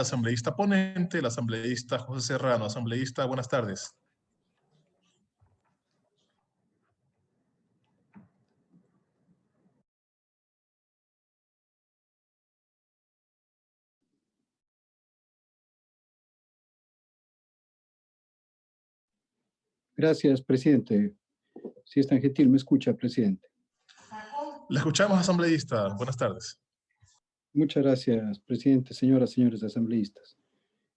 Asambleísta ponente, el asambleísta José Serrano. Asambleísta, buenas tardes. Gracias, presidente. Si es tan gentil, me escucha, presidente. Le escuchamos, asambleísta. Buenas tardes. Muchas gracias, presidente, señoras, señores asambleístas.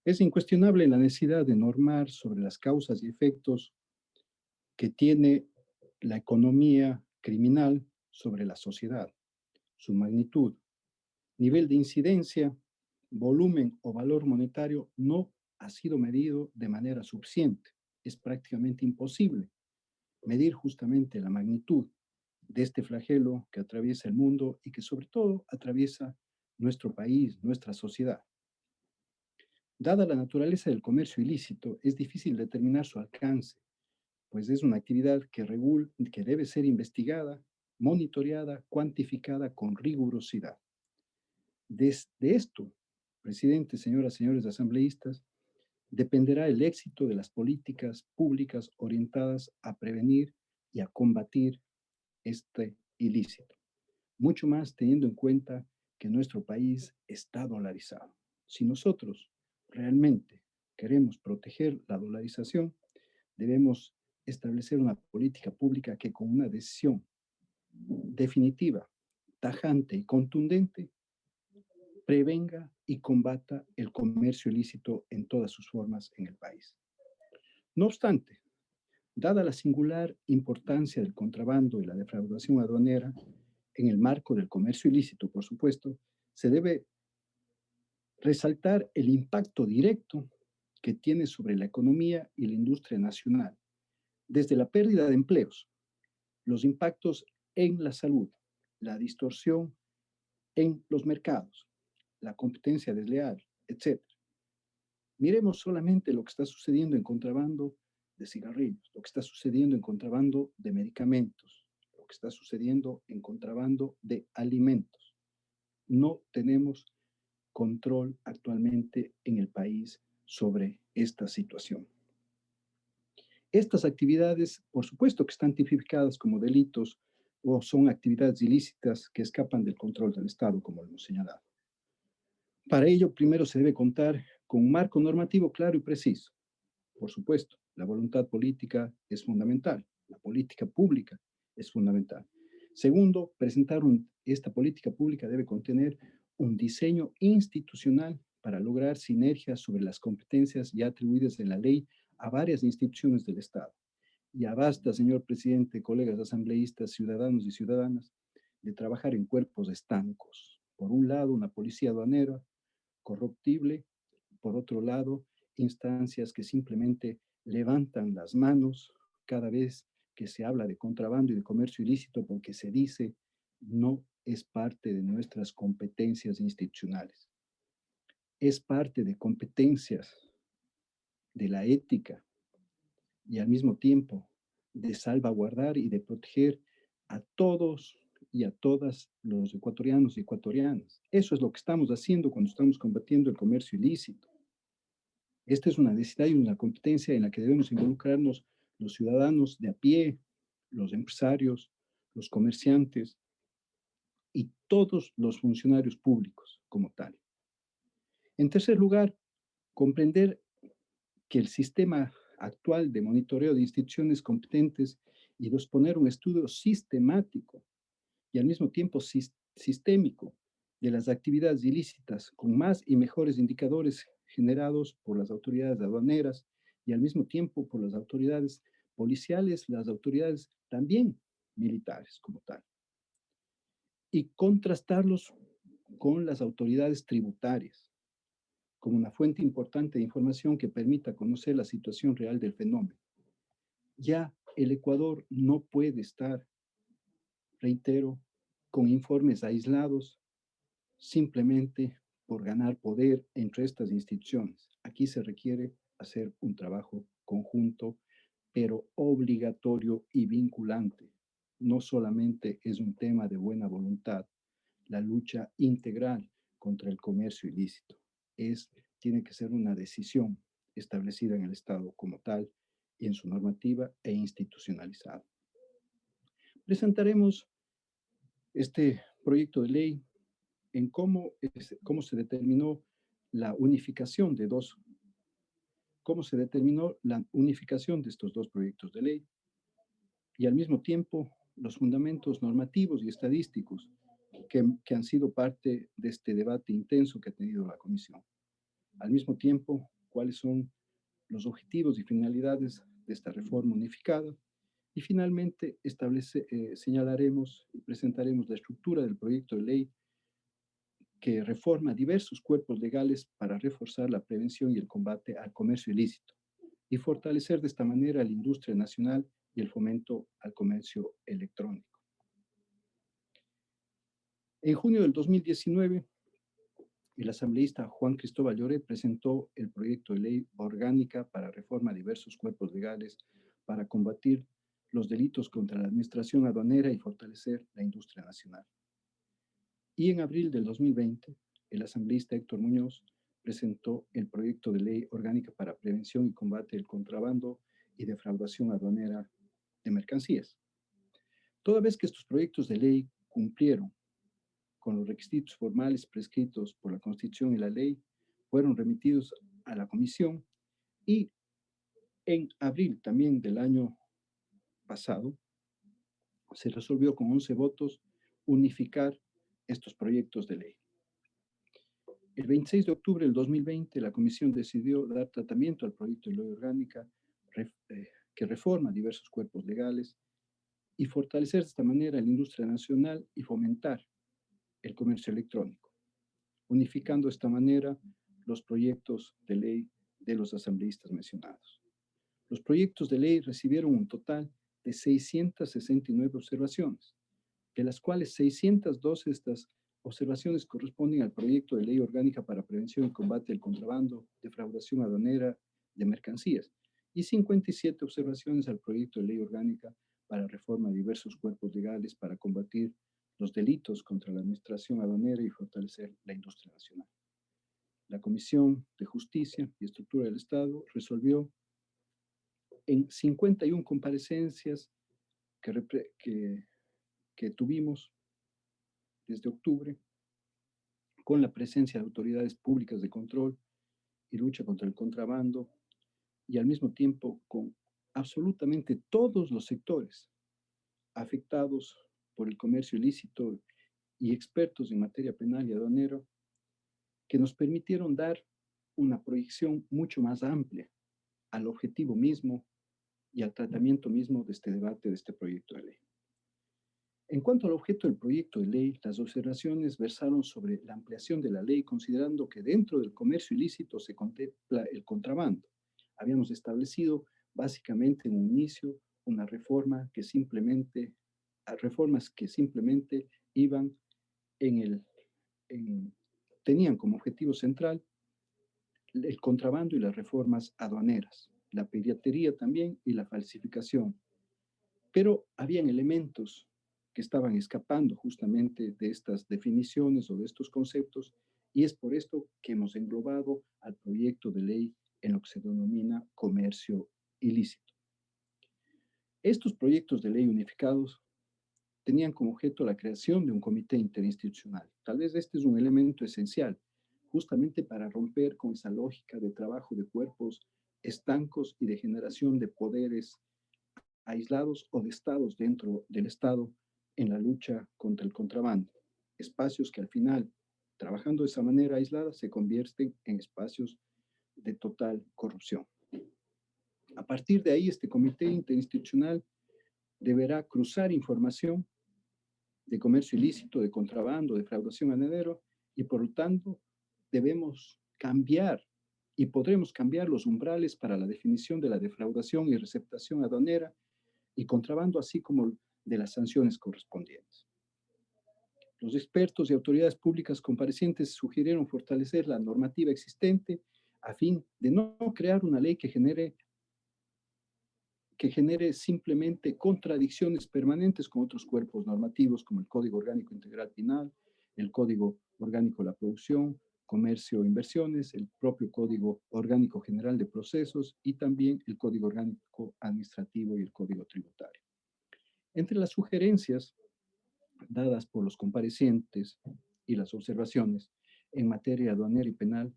Es incuestionable la necesidad de normar sobre las causas y efectos que tiene la economía criminal sobre la sociedad, su magnitud, nivel de incidencia, volumen o valor monetario no ha sido medido de manera suficiente. Es prácticamente imposible medir justamente la magnitud de este flagelo que atraviesa el mundo y que sobre todo atraviesa nuestro país, nuestra sociedad. Dada la naturaleza del comercio ilícito, es difícil determinar su alcance, pues es una actividad que debe ser investigada, monitoreada, cuantificada con rigurosidad. De esto, presidente, señoras, señores asambleístas, dependerá el éxito de las políticas públicas orientadas a prevenir y a combatir este ilícito. Mucho más teniendo en cuenta que nuestro país está dolarizado. Si nosotros realmente queremos proteger la dolarización, debemos establecer una política pública que con una decisión definitiva, tajante y contundente prevenga y combata el comercio ilícito en todas sus formas en el país. No obstante, dada la singular importancia del contrabando y la defraudación aduanera en el marco del comercio ilícito, por supuesto, se debe resaltar el impacto directo que tiene sobre la economía y la industria nacional, desde la pérdida de empleos, los impactos en la salud, la distorsión en los mercados, la competencia desleal, etc. Miremos solamente lo que está sucediendo en contrabando de cigarrillos, lo que está sucediendo en contrabando de medicamentos, lo que está sucediendo en contrabando de alimentos. No tenemos control actualmente en el país sobre esta situación. Estas actividades, por supuesto que están tipificadas como delitos o son actividades ilícitas que escapan del control del Estado, como lo hemos señalado. Para ello, primero se debe contar con un marco normativo claro y preciso. Por supuesto, la voluntad política es fundamental, la política pública es fundamental. Segundo, esta política pública debe contener un diseño institucional para lograr sinergias sobre las competencias ya atribuidas en la ley a varias instituciones del Estado. Ya basta, señor presidente, colegas asambleístas, ciudadanos y ciudadanas, de trabajar en cuerpos estancos. Por un lado, una policía aduanera corruptible, por otro lado, instancias que simplemente levantan las manos cada vez que se habla de contrabando y de comercio ilícito porque se dice no es parte de nuestras competencias institucionales. Es parte de competencias de la ética y al mismo tiempo de salvaguardar y de proteger a todos y a todas los ecuatorianos y ecuatorianas. Eso es lo que estamos haciendo cuando estamos combatiendo el comercio ilícito. Esta es una necesidad y una competencia en la que debemos involucrarnos los ciudadanos de a pie, los empresarios, los comerciantes y todos los funcionarios públicos como tal. En tercer lugar, comprender que el sistema actual de monitoreo de instituciones competentes y disponer un estudio sistemático y al mismo tiempo sistémico de las actividades ilícitas con más y mejores indicadores generados por las autoridades aduaneras y al mismo tiempo por las autoridades policiales, las autoridades también militares como tal. Y contrastarlos con las autoridades tributarias como una fuente importante de información que permita conocer la situación real del fenómeno. Ya el Ecuador no puede estar, reitero, con informes aislados simplemente por ganar poder entre estas instituciones. Aquí se requiere hacer un trabajo conjunto, pero obligatorio y vinculante. No solamente es un tema de buena voluntad, la lucha integral contra el comercio ilícito. Es tiene que ser una decisión establecida en el Estado como tal y en su normativa e institucionalizada. Presentaremos este proyecto de ley en cómo se determinó la unificación de estos dos proyectos de ley y al mismo tiempo los fundamentos normativos y estadísticos que han sido parte de este debate intenso que ha tenido la Comisión. Al mismo tiempo, cuáles son los objetivos y finalidades de esta reforma unificada y finalmente señalaremos y presentaremos la estructura del proyecto de ley que reforma diversos cuerpos legales para reforzar la prevención y el combate al comercio ilícito y fortalecer de esta manera la industria nacional y el fomento al comercio electrónico. En junio del 2019, el asambleísta Juan Cristóbal Lloret presentó el proyecto de ley orgánica para reforma a diversos cuerpos legales para combatir los delitos contra la administración aduanera y fortalecer la industria nacional. Y en abril del 2020, el asambleísta Héctor Muñoz presentó el proyecto de ley orgánica para prevención y combate del contrabando y defraudación aduanera de mercancías. Toda vez que estos proyectos de ley cumplieron con los requisitos formales prescritos por la Constitución y la ley, fueron remitidos a la Comisión y en abril también del año pasado se resolvió con 11 votos unificar estos proyectos de ley. El 26 de octubre del 2020, la Comisión decidió dar tratamiento al proyecto de ley orgánica que reforma diversos cuerpos legales y fortalecer de esta manera la industria nacional y fomentar el comercio electrónico, unificando de esta manera los proyectos de ley de los asambleístas mencionados. Los proyectos de ley recibieron un total de 669 observaciones, de las cuales 612 de estas observaciones corresponden al proyecto de ley orgánica para prevención y combate del contrabando, defraudación aduanera de mercancías, y 57 observaciones al proyecto de ley orgánica para reforma de diversos cuerpos legales para combatir los delitos contra la administración aduanera y fortalecer la industria nacional. La Comisión de Justicia y Estructura del Estado resolvió en 51 comparecencias que tuvimos desde octubre, con la presencia de autoridades públicas de control y lucha contra el contrabando, y al mismo tiempo con absolutamente todos los sectores afectados por el comercio ilícito y expertos en materia penal y aduanera, que nos permitieron dar una proyección mucho más amplia al objetivo mismo y al tratamiento mismo de este debate, de este proyecto de ley. En cuanto al objeto del proyecto de ley, las observaciones versaron sobre la ampliación de la ley, considerando que dentro del comercio ilícito se contempla el contrabando. Habíamos establecido básicamente en un inicio una reformas que simplemente iban tenían como objetivo central el contrabando y las reformas aduaneras, la piratería también y la falsificación. Pero habían elementos que estaban escapando justamente de estas definiciones o de estos conceptos, y es por esto que hemos englobado al proyecto de ley en lo que se denomina comercio ilícito. Estos proyectos de ley unificados tenían como objeto la creación de un comité interinstitucional. Tal vez este es un elemento esencial, justamente para romper con esa lógica de trabajo de cuerpos estancos y de generación de poderes aislados o de estados dentro del Estado en la lucha contra el contrabando. Espacios que al final, trabajando de esa manera aislada, se convierten en espacios de total corrupción. A partir de ahí, este comité interinstitucional deberá cruzar información de comercio ilícito, de contrabando, de defraudación aduanera, y por lo tanto debemos cambiar y podremos cambiar los umbrales para la definición de la defraudación y receptación aduanera y contrabando, así como de las sanciones correspondientes. Los expertos y autoridades públicas comparecientes sugirieron fortalecer la normativa existente a fin de no crear una ley que genere simplemente contradicciones permanentes con otros cuerpos normativos como el Código Orgánico Integral Penal, el Código Orgánico de la Producción, Comercio e Inversiones, el propio Código Orgánico General de Procesos y también el Código Orgánico Administrativo y el Código Tributario. Entre las sugerencias dadas por los comparecientes y las observaciones en materia aduanera y penal,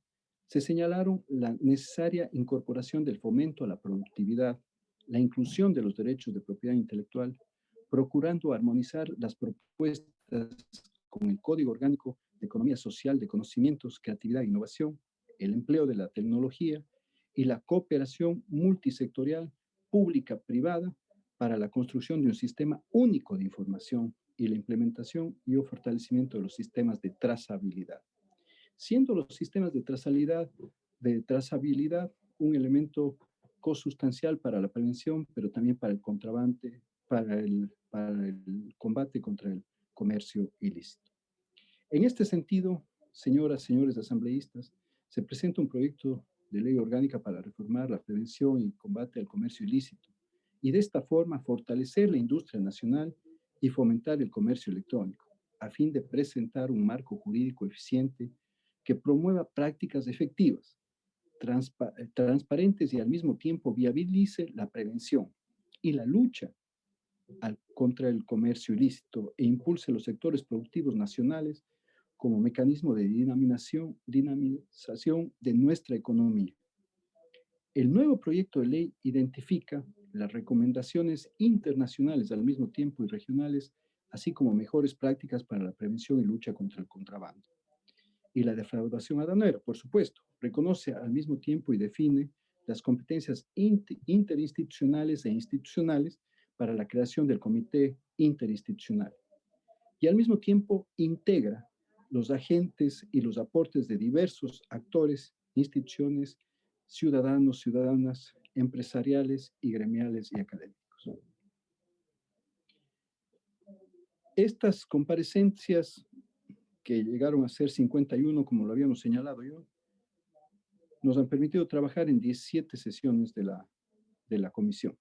se señalaron la necesaria incorporación del fomento a la productividad, la inclusión de los derechos de propiedad intelectual, procurando armonizar las propuestas con el Código Orgánico de Economía Social de Conocimientos, Creatividad e Innovación, el empleo de la tecnología y la cooperación multisectorial pública-privada para la construcción de un sistema único de información y la implementación y o fortalecimiento de los sistemas de trazabilidad, siendo los sistemas de trazabilidad un elemento cosustancial para la prevención, pero también para el contrabande, para el combate contra el comercio ilícito. En este sentido, señoras, señores asambleístas, se presenta un proyecto de ley orgánica para reformar la prevención y combate al comercio ilícito y de esta forma fortalecer la industria nacional y fomentar el comercio electrónico, a fin de presentar un marco jurídico eficiente que promueva prácticas efectivas, transparentes y al mismo tiempo viabilice la prevención y la lucha contra el comercio ilícito e impulse los sectores productivos nacionales como mecanismo de dinamización de nuestra economía. El nuevo proyecto de ley identifica las recomendaciones internacionales al mismo tiempo y regionales, así como mejores prácticas para la prevención y lucha contra el contrabando. Y la defraudación aduanera, por supuesto, reconoce al mismo tiempo y define las competencias interinstitucionales e institucionales para la creación del Comité Interinstitucional. Y al mismo tiempo integra los agentes y los aportes de diversos actores, instituciones, ciudadanos, ciudadanas, empresariales y gremiales y académicos. Estas comparecencias, que llegaron a ser 51, como lo habíamos señalado yo, nos han permitido trabajar en 17 sesiones de la comisión.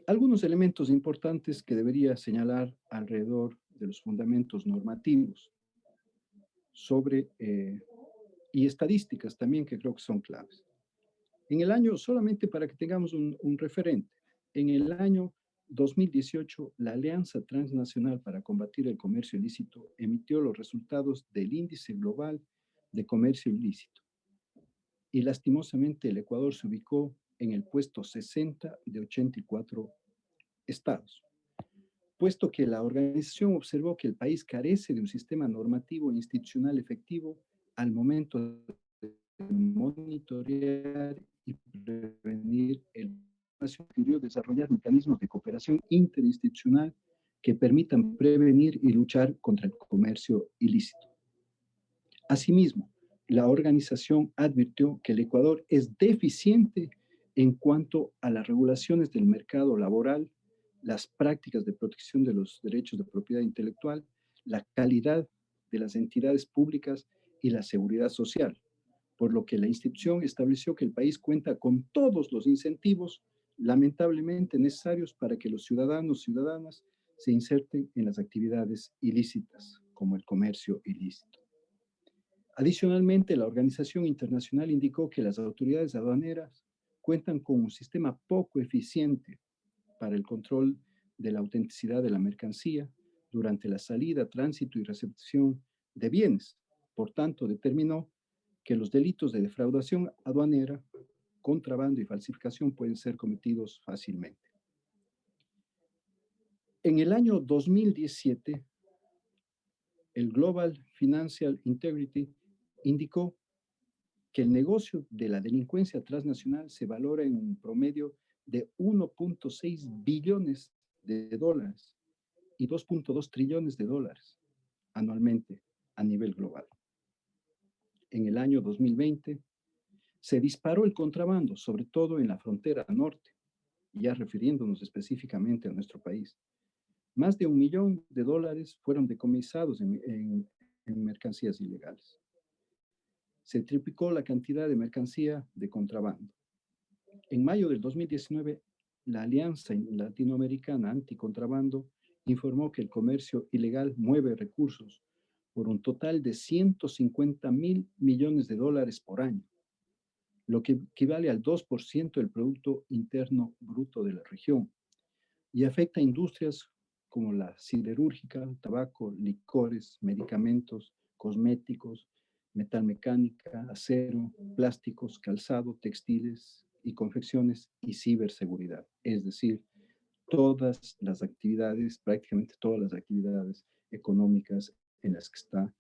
Algunos elementos importantes que debería señalar alrededor de los fundamentos normativos y estadísticas también que creo que son claves. En el año, solamente para que tengamos un referente, en el año 2018, la Alianza Transnacional para Combatir el Comercio Ilícito emitió los resultados del Índice Global de Comercio Ilícito. Y lastimosamente el Ecuador se ubicó en el puesto 60 de 84 estados, puesto que la organización observó que el país carece de un sistema normativo e institucional efectivo al momento de monitorear y prevenir el desarrollar mecanismos de cooperación interinstitucional que permitan prevenir y luchar contra el comercio ilícito. Asimismo, la organización advirtió que el Ecuador es deficiente en cuanto a las regulaciones del mercado laboral, las prácticas de protección de los derechos de propiedad intelectual, la calidad de las entidades públicas y la seguridad social, por lo que la institución estableció que el país cuenta con todos los incentivos lamentablemente necesarios para que los ciudadanos y ciudadanas se inserten en las actividades ilícitas, como el comercio ilícito. Adicionalmente, la organización internacional indicó que las autoridades aduaneras cuentan con un sistema poco eficiente para el control de la autenticidad de la mercancía durante la salida, tránsito y recepción de bienes. Por tanto, determinó que los delitos de defraudación aduanera, contrabando y falsificación pueden ser cometidos fácilmente. En el año 2017, el Global Financial Integrity indicó que el negocio de la delincuencia transnacional se valora en un promedio de 1.6 billones de dólares y 2.2 trillones de dólares anualmente a nivel global. En el año 2020 se disparó el contrabando, sobre todo en la frontera norte, ya refiriéndonos específicamente a nuestro país. Más de $1 millón fueron decomisados en mercancías ilegales. Se triplicó la cantidad de mercancía de contrabando. En mayo del 2019, la Alianza Latinoamericana Anticontrabando informó que el comercio ilegal mueve recursos por un total de 150.000 millones de dólares por año, lo que equivale al 2% del Producto Interno Bruto de la región, y afecta a industrias como la siderúrgica, tabaco, licores, medicamentos, cosméticos, metalmecánica, acero, plásticos, calzado, textiles y confecciones y ciberseguridad. Es decir, todas las actividades, prácticamente todas las actividades económicas en las que está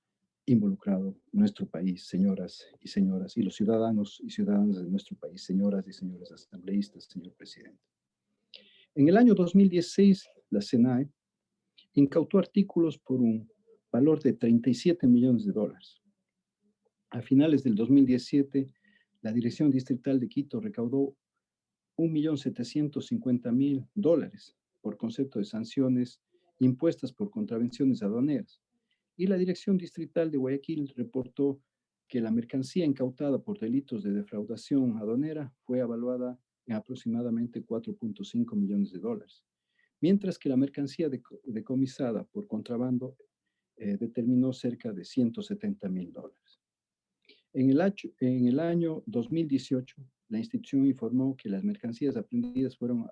involucrado nuestro país, señoras, y los ciudadanos y ciudadanas de nuestro país, señoras y señores asambleístas, señor presidente. En el año 2016, la SENAE incautó artículos por un valor de 37 millones de dólares. A finales del 2017, la Dirección Distrital de Quito recaudó 1.750.000 dólares por concepto de sanciones impuestas por contravenciones aduaneras. Y la Dirección Distrital de Guayaquil reportó que la mercancía incautada por delitos de defraudación aduanera fue evaluada en aproximadamente 4.5 millones de dólares, mientras que la mercancía decomisada por contrabando determinó cerca de 170.000 dólares. En el año 2018, la institución informó que las mercancías apreendidas fueron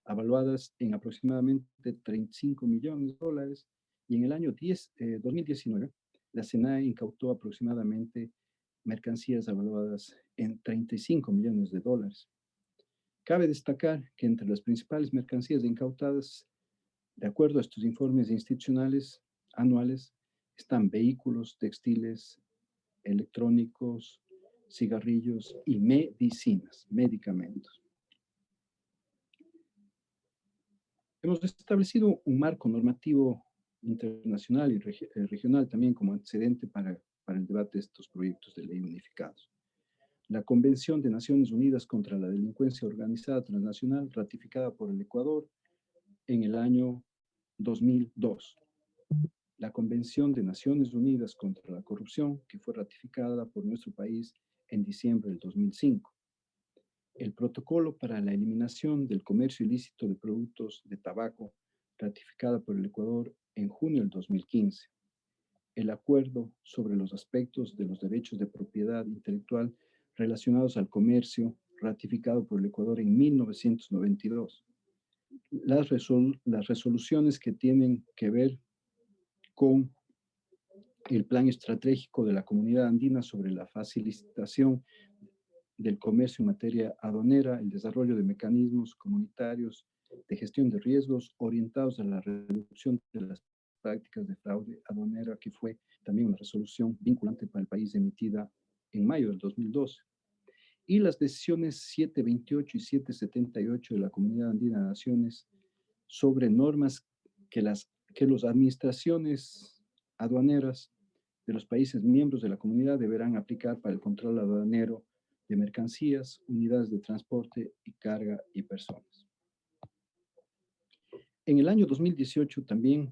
evaluadas en aproximadamente 35 millones de dólares, y en el año 2019, la SENAE incautó aproximadamente mercancías evaluadas en 35 millones de dólares. Cabe destacar que entre las principales mercancías incautadas, de acuerdo a estos informes institucionales anuales, están vehículos, textiles, electrónicos, cigarrillos y medicinas, medicamentos. Hemos establecido un marco normativo internacional y regional también como antecedente para el debate de estos proyectos de ley unificados. La Convención de Naciones Unidas contra la Delincuencia Organizada Transnacional, ratificada por el Ecuador en el año 2002. La Convención de Naciones Unidas contra la Corrupción, que fue ratificada por nuestro país en diciembre del 2005. El Protocolo para la Eliminación del Comercio Ilícito de Productos de Tabaco, ratificada por el Ecuador en junio del 2015. El Acuerdo sobre los aspectos de los derechos de propiedad intelectual relacionados al comercio, ratificado por el Ecuador en 1992. Las resoluciones que tienen que ver con el Plan Estratégico de la Comunidad Andina sobre la facilitación del comercio en materia aduanera, el desarrollo de mecanismos comunitarios de gestión de riesgos orientados a la reducción de las prácticas de fraude aduanera, que fue también una resolución vinculante para el país emitida en mayo del 2012. Y las decisiones 728 y 778 de la Comunidad Andina de Naciones sobre normas que las administraciones aduaneras de los países miembros de la comunidad deberán aplicar para el control aduanero de mercancías, unidades de transporte y carga y personas. En el año 2018 también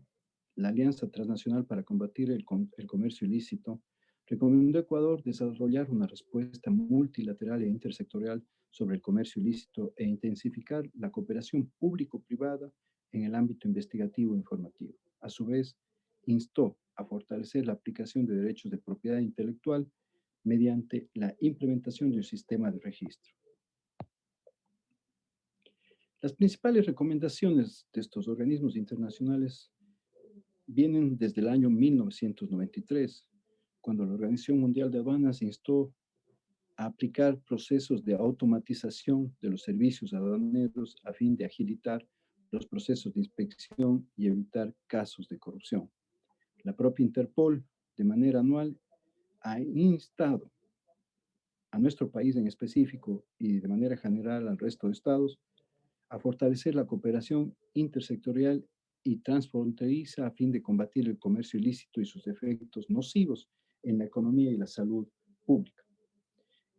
la Alianza Transnacional para Combatir el Comercio Ilícito recomendó a Ecuador desarrollar una respuesta multilateral e intersectorial sobre el comercio ilícito e intensificar la cooperación público-privada en el ámbito investigativo e informativo. A su vez, instó a fortalecer la aplicación de derechos de propiedad intelectual mediante la implementación de un sistema de registro. Las principales recomendaciones de estos organismos internacionales vienen desde el año 1993, cuando la Organización Mundial de Aduanas instó a aplicar procesos de automatización de los servicios aduaneros a fin de agilitar los procesos de inspección y evitar casos de corrupción. La propia Interpol, de manera anual, ha instado a nuestro país en específico y de manera general al resto de estados a fortalecer la cooperación intersectorial y transfronteriza a fin de combatir el comercio ilícito y sus efectos nocivos en la economía y la salud pública.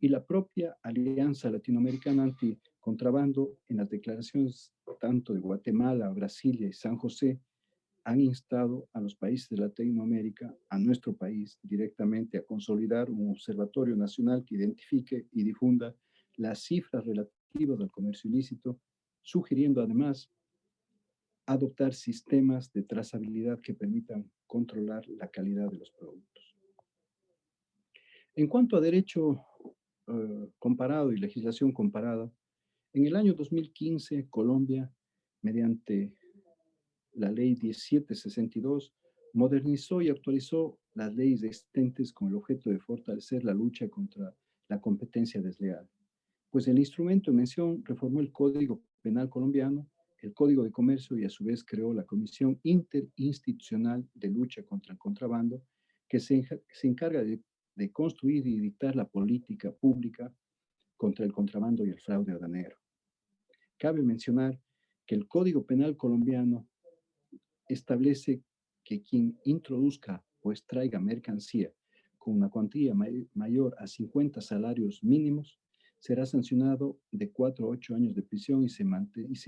Y la propia Alianza Latinoamericana Anticontrabando, en las declaraciones tanto de Guatemala, Brasilia y San José, han instado a los países de Latinoamérica, a nuestro país directamente, a consolidar un observatorio nacional que identifique y difunda las cifras relativas al comercio ilícito, sugiriendo además adoptar sistemas de trazabilidad que permitan controlar la calidad de los productos. En cuanto a derecho comparado y legislación comparada, en el año 2015, Colombia, mediante la ley 1762, modernizó y actualizó las leyes existentes con el objeto de fortalecer la lucha contra la competencia desleal. Pues el instrumento en mención reformó el Código Penal colombiano, el Código de Comercio y a su vez creó la Comisión Interinstitucional de Lucha contra el Contrabando, que se encarga de construir y dictar la política pública contra el contrabando y el fraude aduanero. Cabe mencionar que el Código Penal colombiano establece que quien introduzca o extraiga mercancía con una cuantía mayor a 50 salarios mínimos será sancionado de 4 a 8 años de prisión y se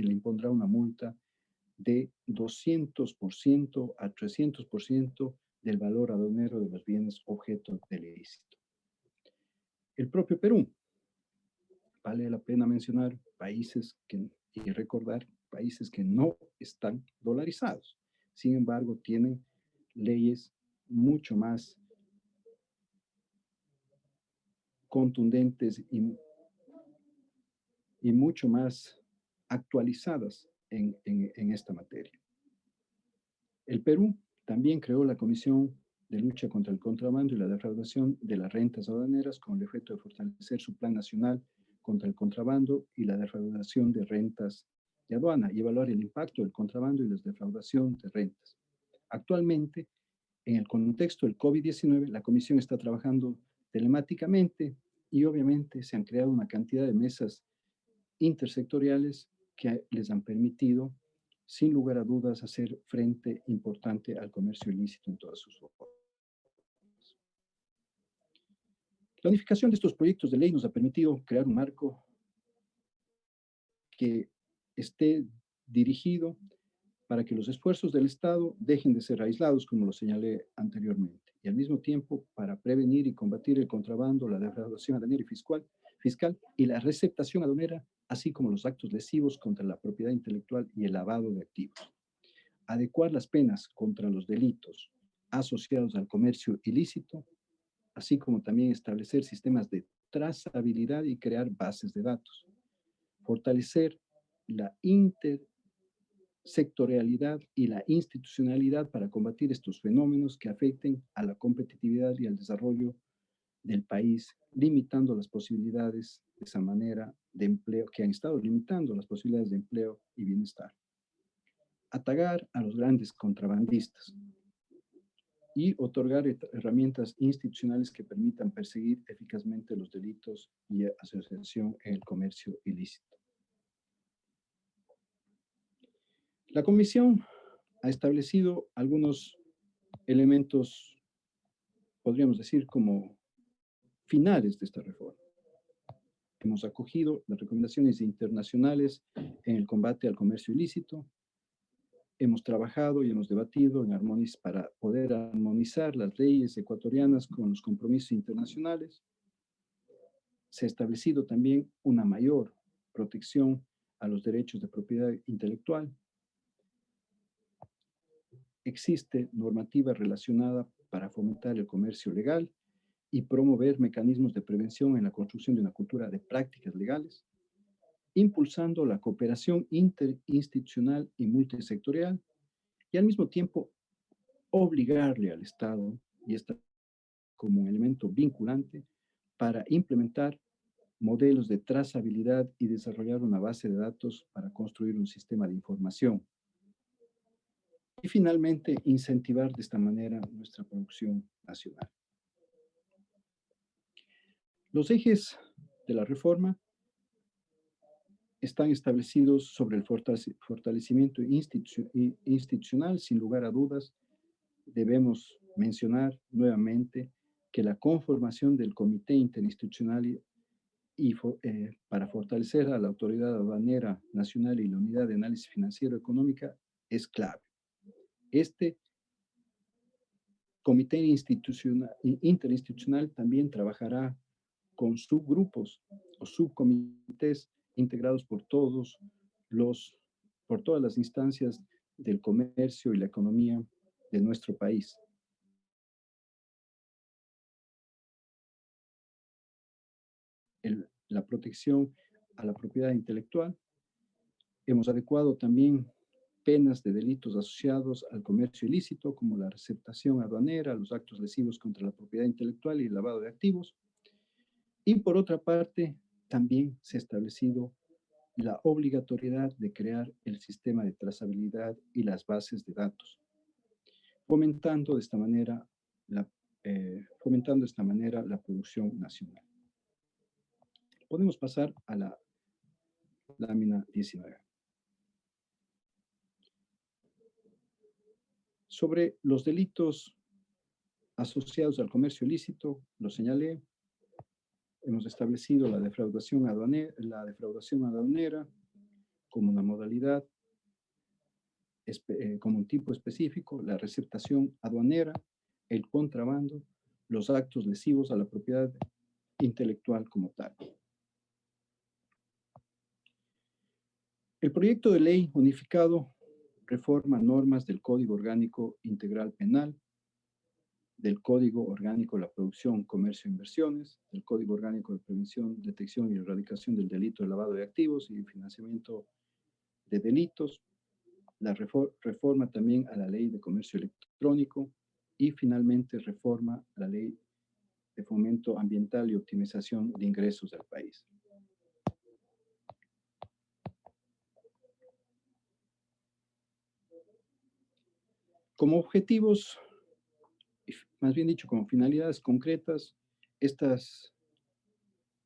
le impondrá una multa de 200% a 300% del valor aduanero de los bienes objeto del ilícito. El propio Perú, vale la pena mencionar y recordar países que no están dolarizados. Sin embargo, tienen leyes mucho más contundentes y mucho más actualizadas en esta materia. El Perú también creó la Comisión de Lucha contra el Contrabando y la Defraudación de las Rentas Aduaneras con el objeto de fortalecer su Plan Nacional contra el Contrabando y la Defraudación de Rentas de Aduana y evaluar el impacto del contrabando y la defraudación de rentas. Actualmente, en el contexto del COVID-19, la Comisión está trabajando telemáticamente y obviamente se han creado una cantidad de mesas intersectoriales que les han permitido, sin lugar a dudas, hacer frente importante al comercio ilícito en todas sus formas. La unificación de estos proyectos de ley nos ha permitido crear un marco que esté dirigido para que los esfuerzos del Estado dejen de ser aislados, como lo señalé anteriormente, y al mismo tiempo para prevenir y combatir el contrabando, la defraudación aduanera y fiscal y la receptación aduanera, así como los actos lesivos contra la propiedad intelectual y el lavado de activos. Adecuar las penas contra los delitos asociados al comercio ilícito, así como también establecer sistemas de trazabilidad y crear bases de datos. Fortalecer la intersectorialidad y la institucionalidad para combatir estos fenómenos que afecten a la competitividad y al desarrollo del país, limitando las posibilidades de esa manera de empleo, que han estado limitando las posibilidades de empleo y bienestar. Atacar a los grandes contrabandistas y otorgar herramientas institucionales que permitan perseguir eficazmente los delitos y asociación en el comercio ilícito. La Comisión ha establecido algunos elementos, podríamos decir, como finales de esta reforma. Hemos acogido las recomendaciones internacionales en el combate al comercio ilícito. Hemos trabajado y hemos debatido para poder armonizar las leyes ecuatorianas con los compromisos internacionales. Se ha establecido también una mayor protección a los derechos de propiedad intelectual. Existe normativa relacionada para fomentar el comercio legal y promover mecanismos de prevención en la construcción de una cultura de prácticas legales, impulsando la cooperación interinstitucional y multisectorial, y al mismo tiempo obligarle al Estado, y esta como un elemento vinculante, para implementar modelos de trazabilidad y desarrollar una base de datos para construir un sistema de información. Y finalmente, incentivar de esta manera nuestra producción nacional. Los ejes de la reforma están establecidos sobre el fortalecimiento institucional. Sin lugar a dudas, debemos mencionar nuevamente que la conformación del Comité Interinstitucional para fortalecer a la Autoridad Aduanera Nacional y la Unidad de Análisis Financiero Económica es clave. Este Comité Interinstitucional también trabajará con subgrupos o subcomités integrados por todas las instancias del comercio y la economía de nuestro país. La protección a la propiedad intelectual. Hemos adecuado también penas de delitos asociados al comercio ilícito, como la receptación aduanera, los actos lesivos contra la propiedad intelectual y el lavado de activos. Y por otra parte, también se ha establecido la obligatoriedad de crear el sistema de trazabilidad y las bases de datos, fomentando de esta manera la producción nacional. Podemos pasar a la lámina 19. Sobre los delitos asociados al comercio ilícito, lo señalé, hemos establecido la defraudación aduanera como una modalidad, como un tipo específico, la receptación aduanera, el contrabando, los actos lesivos a la propiedad intelectual como tal. El proyecto de ley unificado reforma normas del Código Orgánico Integral Penal, del Código Orgánico de la Producción, Comercio e Inversiones, del Código Orgánico de Prevención, Detección y Erradicación del Delito de Lavado de Activos y Financiamiento de Delitos, la reforma también a la Ley de Comercio Electrónico y finalmente reforma a la Ley de Fomento Ambiental y Optimización de Ingresos del país. Como objetivos, más bien dicho, como finalidades concretas,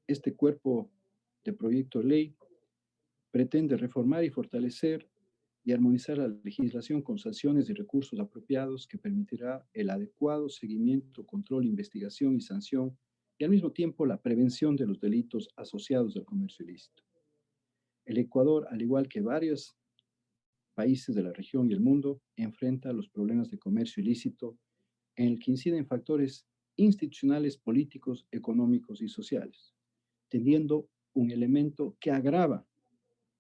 este cuerpo de proyecto de ley pretende reformar y fortalecer y armonizar la legislación con sanciones y recursos apropiados que permitirá el adecuado seguimiento, control, investigación y sanción y al mismo tiempo la prevención de los delitos asociados al comercio ilícito. El Ecuador, al igual que varios países de la región y el mundo, enfrenta los problemas de comercio ilícito en el que inciden factores institucionales, políticos, económicos y sociales, teniendo un elemento que agrava,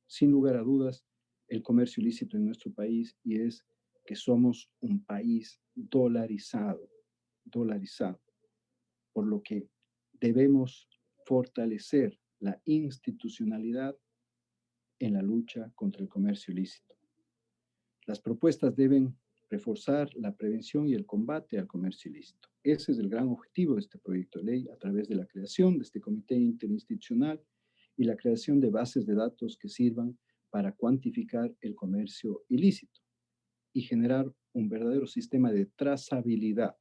sin lugar a dudas, el comercio ilícito en nuestro país, y es que somos un país dolarizado, por lo que debemos fortalecer la institucionalidad en la lucha contra el comercio ilícito. Las propuestas deben reforzar la prevención y el combate al comercio ilícito. Ese es el gran objetivo de este proyecto de ley a través de la creación de este comité interinstitucional y la creación de bases de datos que sirvan para cuantificar el comercio ilícito y generar un verdadero sistema de trazabilidad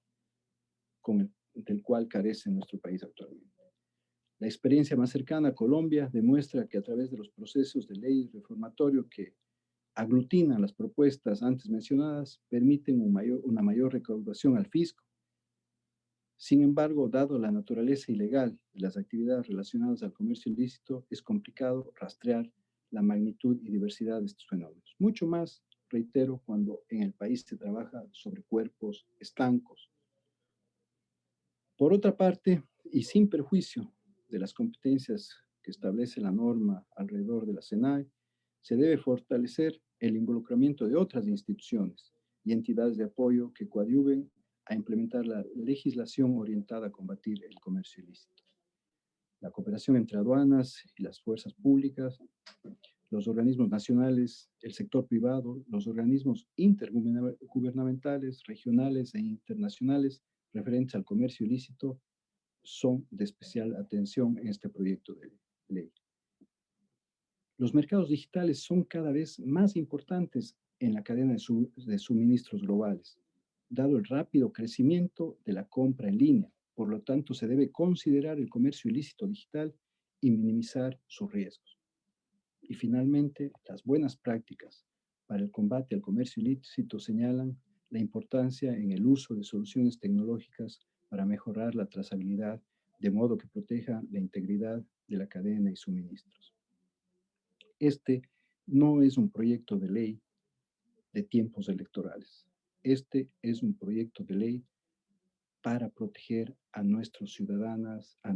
del cual carece nuestro país actualmente. La experiencia más cercana a Colombia demuestra que a través de los procesos de ley reformatorio que aglutinan las propuestas antes mencionadas, permiten una mayor recaudación al fisco. Sin embargo, dado la naturaleza ilegal de las actividades relacionadas al comercio ilícito, es complicado rastrear la magnitud y diversidad de estos fenómenos. Mucho más, reitero, cuando en el país se trabaja sobre cuerpos estancos. Por otra parte, y sin perjuicio de las competencias que establece la norma alrededor de la SENAE, se debe fortalecer el involucramiento de otras instituciones y entidades de apoyo que coadyuven a implementar la legislación orientada a combatir el comercio ilícito. La cooperación entre aduanas y las fuerzas públicas, los organismos nacionales, el sector privado, los organismos intergubernamentales, regionales e internacionales referentes al comercio ilícito son de especial atención en este proyecto de ley. Los mercados digitales son cada vez más importantes en la cadena de suministros globales, dado el rápido crecimiento de la compra en línea. Por lo tanto, se debe considerar el comercio ilícito digital y minimizar sus riesgos. Y finalmente, las buenas prácticas para el combate al comercio ilícito señalan la importancia en el uso de soluciones tecnológicas para mejorar la trazabilidad, de modo que proteja la integridad de la cadena y suministros. Este no es un proyecto de ley de tiempos electorales. Este es un proyecto de ley para proteger a nuestras ciudadanas y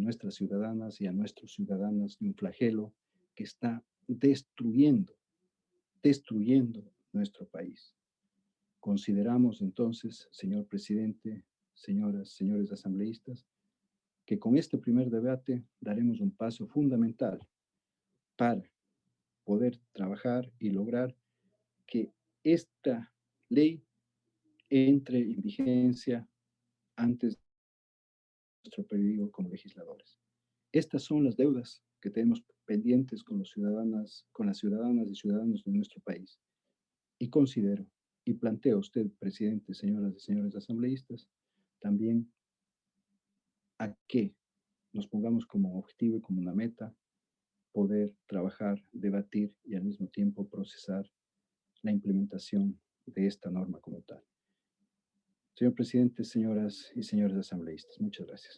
a nuestros ciudadanos de un flagelo que está destruyendo nuestro país. Consideramos entonces, señor presidente, señoras, señores asambleístas, que con este primer debate daremos un paso fundamental para poder trabajar y lograr que esta ley entre en vigencia antes de nuestro periodo como legisladores. Estas son las deudas que tenemos pendientes con los ciudadanas, con las ciudadanas y ciudadanos de nuestro país. Y considero y planteo a usted, presidente, señoras y señores asambleístas, también a que nos pongamos como objetivo y como una meta poder trabajar, debatir y al mismo tiempo procesar la implementación de esta norma como tal. Señor presidente, señoras y señores asambleístas, muchas gracias.